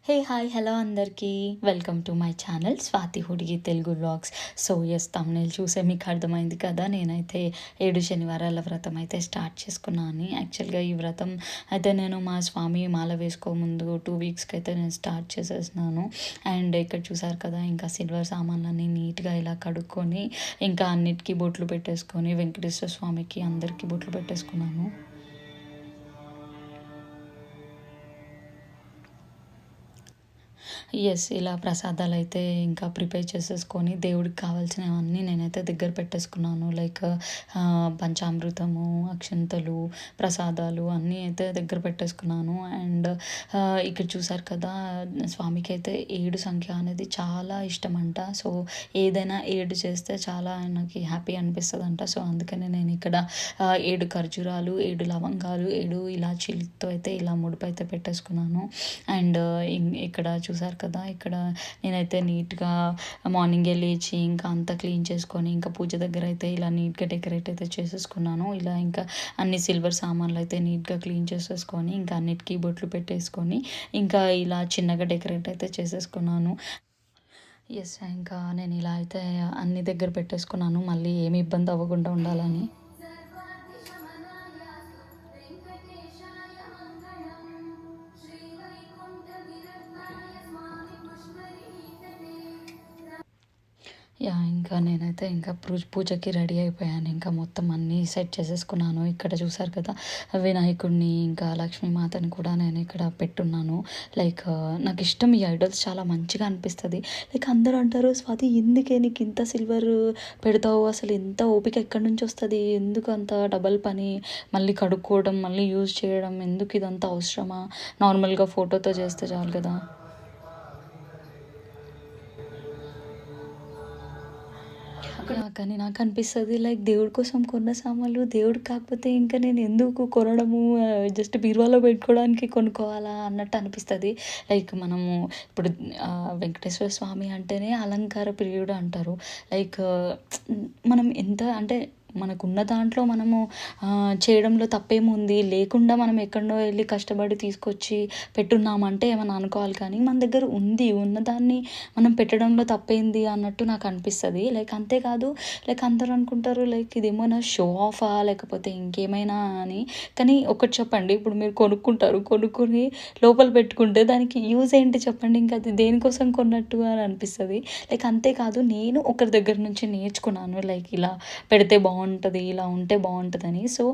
హే hi hello అందరికీ welcome to my channel Swathi Hudigi Telugu vlogs. So as thumbnail చూసే మీకు అర్థమైంది కదా, నేనైతే 7 శనివారాల వ్రతం అయితే స్టార్ట్ చేసుకున్నాను. యాక్చువల్గా ఈ వ్రతం అయితే నేను మా స్వామి మాల వేసుకో ముందు 2 వీక్స్కి అయితే నేను స్టార్ట్ చేసేసినాను. అండ్ ఇక్కడ చూసారు కదా, ఇంకా సిల్వర్ సామాన్లన్నీ నీట్గా ఇలా కడుక్కొని ఇంకా అన్నిటికీ బొట్లు పెట్టేసుకొని వెంకటేశ్వర స్వామికి అందరికీ బొట్లు పెట్టేసుకున్నాను. యెస్. ఇలా ప్రసాదాలైతే ఇంకా ప్రిపేర్ చేసేసుకొని దేవుడికి కావాల్సినవన్నీ నేనైతే దగ్గర పెట్టేసుకున్నాను. లైక్ పంచామృతము, అక్షింతలు, ప్రసాదాలు అన్నీ అయితే దగ్గర పెట్టేసుకున్నాను. అండ్ ఇక్కడ చూసారు కదా, స్వామికైతే 7 సంఖ్య అనేది చాలా ఇష్టమంట. సో ఏదైనా 7 చేస్తే చాలా ఆయనకి హ్యాపీ అనిపిస్తదంట. సో అందుకనే నేను ఇక్కడ 7 ఖర్జూరాలు, 7 లవంగాలు, 7 ఇలాచీలతో అయితే ఇలా ముడుపైతే పెట్టేసుకున్నాను. అండ్ ఇక్కడ చూసారు కదా, ఇక్కడ నేనైతే నీట్గా మార్నింగే లేచి ఇంకా అంతా క్లీన్ చేసుకొని ఇంకా పూజ దగ్గర అయితే ఇలా నీట్గా డెకరేట్ అయితే చేసేసుకున్నాను. ఇలా ఇంకా అన్ని సిల్వర్ సామాన్లు అయితే నీట్గా క్లీన్ చేసేసుకొని ఇంకా అన్నిటికీ బొట్లు పెట్టేసుకొని ఇంకా ఇలా చిన్నగా డెకరేట్ అయితే చేసేసుకున్నాను. ఎస్, ఇంకా నేను ఇలా అయితే అన్ని దగ్గర పెట్టేసుకున్నాను, మళ్ళీ ఏమి ఇబ్బంది అవ్వకుండా ఉండాలని. ఇంకా నేనైతే ఇంకా పూజకి రెడీ అయిపోయాను. ఇంకా మొత్తం అన్నీ సెట్ చేసేసుకున్నాను. ఇక్కడ చూసారు కదా, వినాయకుడిని ఇంకా లక్ష్మీమాతని కూడా నేను ఇక్కడ పెట్టున్నాను. లైక్ నాకు ఇష్టం, ఈ ఐడల్స్ చాలా మంచిగా అనిపిస్తుంది. లైక్ అందరూ అంటారు, స్వాతి ఎందుకే నీకు ఇంత సిల్వర్ పెడతావు, అసలు ఇంత ఓపిక ఎక్కడి నుంచి వస్తుంది, ఎందుకు అంత డబల్ పని, మళ్ళీ కడుక్కోవడం, మళ్ళీ యూజ్ చేయడం, ఎందుకు ఇదంతా అవసరమా, నార్మల్గా ఫోటోతో చేస్తే చాలు కదా. కానీ నాకు అనిపిస్తుంది, లైక్ దేవుడి కోసం కొన్న సామాన్లు దేవుడికి కాకపోతే ఇంకా నేను ఎందుకు కొనడము, జస్ట్ బీరువాలో పెట్టుకోవడానికి కొనుక్కోవాలా అన్నట్టు అనిపిస్తుంది. లైక్ మనము ఇప్పుడు వెంకటేశ్వర స్వామి అంటేనే అలంకార ప్రియుడు అంటారు. లైక్ మనం ఎంత అంటే మనకున్న దాంట్లో మనము చేయడంలో తప్పేముంది, లేకుండా మనం ఎక్కడో వెళ్ళి కష్టపడి తీసుకొచ్చి పెట్టున్నామంటే ఏమైనా అనుకోవాలి. కానీ మన దగ్గర ఉంది, ఉన్నదాన్ని మనం పెట్టడంలో తప్పేంది అన్నట్టు నాకు అనిపిస్తుంది. లైక్ అంతేకాదు, లైక్ అందరూ అనుకుంటారు లైక్ ఇదేమన్నా షో ఆఫా లేకపోతే ఇంకేమైనా అని. కానీ ఒకటి చెప్పండి, ఇప్పుడు మీరు కొనుక్కొని లోపల పెట్టుకుంటే దానికి యూజ్ ఏంటి చెప్పండి, ఇంకా అది దేనికోసం కొన్నట్టు అని అనిపిస్తుంది. లైక్ అంతేకాదు, నేను ఒకరి దగ్గర నుంచి నేర్చుకున్నాను, లైక్ ఇలా పెడితే బాగుంటుంది, ఇలా ఉంటే బాగుంటుందని. సో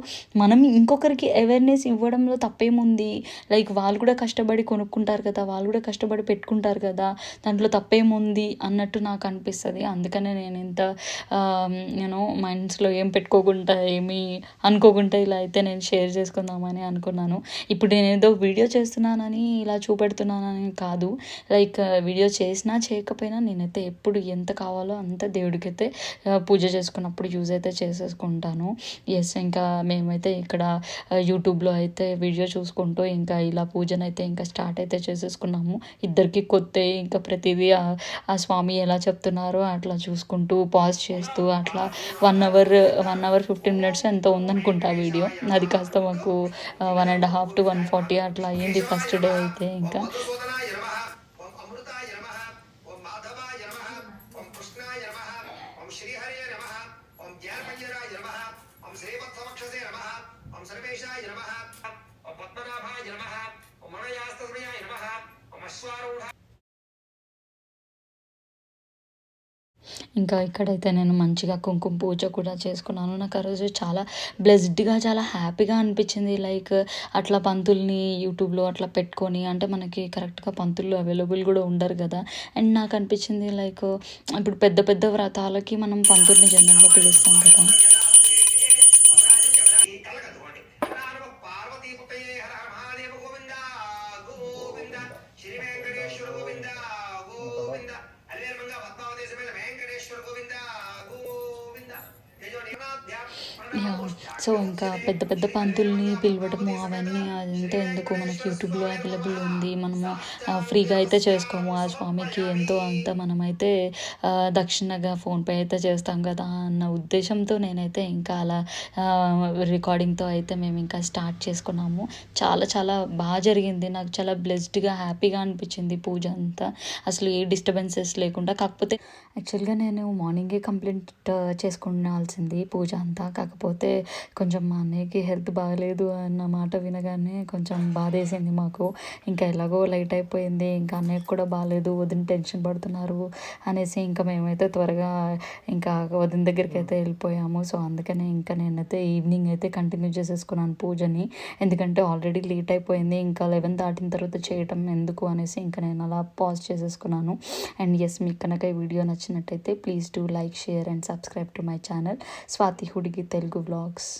మనం ఇంకొకరికి అవేర్నెస్ ఇవ్వడంలో తప్పేముంది, లైక్ వాళ్ళు కూడా కష్టపడి కొనుక్కుంటారు కదా, వాళ్ళు కూడా కష్టపడి పెట్టుకుంటారు కదా, దాంట్లో తప్పేముంది అన్నట్టు నాకు అనిపిస్తుంది. అందుకనే నేను ఇంత మైండ్స్లో ఏం పెట్టుకోకుండా ఏమీ అనుకోకుండా ఇలా అయితే నేను షేర్ చేసుకుందామని అనుకున్నాను. ఇప్పుడు నేను ఏదో వీడియో చేస్తున్నానని ఇలా చూపెడుతున్నానని కాదు, లైక్ వీడియో చేసినా చేయకపోయినా నేనైతే ఎప్పుడు ఎంత కావాలో అంత దేవుడికైతే పూజ చేసుకున్నప్పుడు యూజ్ అయితే చేసేసుకుంటాను. ఎస్, ఇంకా మేమైతే ఇక్కడ యూట్యూబ్లో అయితే వీడియో చూసుకుంటూ ఇంకా ఇలా పూజనైతే ఇంకా స్టార్ట్ అయితే చేసేసుకున్నాము. ఇద్దరికి కొత్త, ఇంకా ప్రతిదీ ఆ స్వామి ఎలా చెప్తున్నారో అట్లా చూసుకుంటూ పాజ్ చేస్తూ అట్లా 1 అవర్ 15 మినిట్స్ ఎంతో ఉందనుకుంటా వీడియో. అది కాస్త మాకు 1.5 to 140 అట్లా అయ్యింది ఫస్ట్ డే అయితే. ఇంకా ఇంకా ఇక్కడైతే నేను మంచిగా కుంకుమ పూజ కూడా చేసుకున్నాను. నాకు ఆ రోజు చాలా బ్లెస్డ్గా, చాలా హ్యాపీగా అనిపించింది. లైక్ అట్లా పంతుల్ని యూట్యూబ్లో అట్లా పెట్టుకొని, అంటే మనకి కరెక్ట్గా పంతులు అవైలబుల్ కూడా ఉండరు కదా. అండ్ నాకు అనిపించింది లైక్ ఇప్పుడు పెద్ద పెద్ద వ్రతాలకి మనం పంతుల్ని జనరల్గా పిలుస్తాం కదా. సో ఇంకా పెద్ద పెద్ద పంతుల్ని పిలవడము అవన్నీ అదంతా ఎందుకు, మనకి యూట్యూబ్లో అవైలబుల్ ఉంది, మనము ఫ్రీగా అయితే చేసుకోము, ఆ స్వామికి ఎంతో అంత మనమైతే దక్షిణగా ఫోన్పే అయితే చేస్తాం కదా అన్న ఉద్దేశంతో నేనైతే ఇంకా అలా రికార్డింగ్తో అయితే మేము ఇంకా స్టార్ట్ చేసుకున్నాము. చాలా చాలా బాగా జరిగింది. నాకు చాలా బ్లెస్డ్గా హ్యాపీగా అనిపించింది పూజ అంతా, అసలు ఏ డిస్టర్బెన్సెస్ లేకుండా. కాకపోతే యాక్చువల్గా నేను మార్నింగే కంప్లీట్ చేసుకునాల్సింది పూజ అంతా. కాకపోతే కొంచెం మా అన్నయ్యకి హెల్త్ బాగాలేదు అన్న మాట వినగానే కొంచెం బాధేసింది మాకు. ఇంకా ఎలాగో లైట్ అయిపోయింది, ఇంకా అన్నయ్యకి కూడా బాగాలేదు, వదిన టెన్షన్ పడుతున్నారు అనేసి ఇంకా మేమైతే త్వరగా ఇంకా వదిన దగ్గరికి అయితే వెళ్ళిపోయాము. సో అందుకనే ఇంకా నేనైతే ఈవినింగ్ అయితే కంటిన్యూ చేసేసుకున్నాను పూజని. ఎందుకంటే ఆల్రెడీ లేట్ అయిపోయింది, ఇంకా 11 దాటిన తర్వాత చేయటం ఎందుకు అనేసి ఇంకా నేను అలా పాజ్ చేసేసుకున్నాను. అండ్ ఎస్, మీకు కనుక ఈ వీడియో నచ్చినట్టయితే please do like, share and subscribe to my channel Swathi Hudigi Telugu vlogs.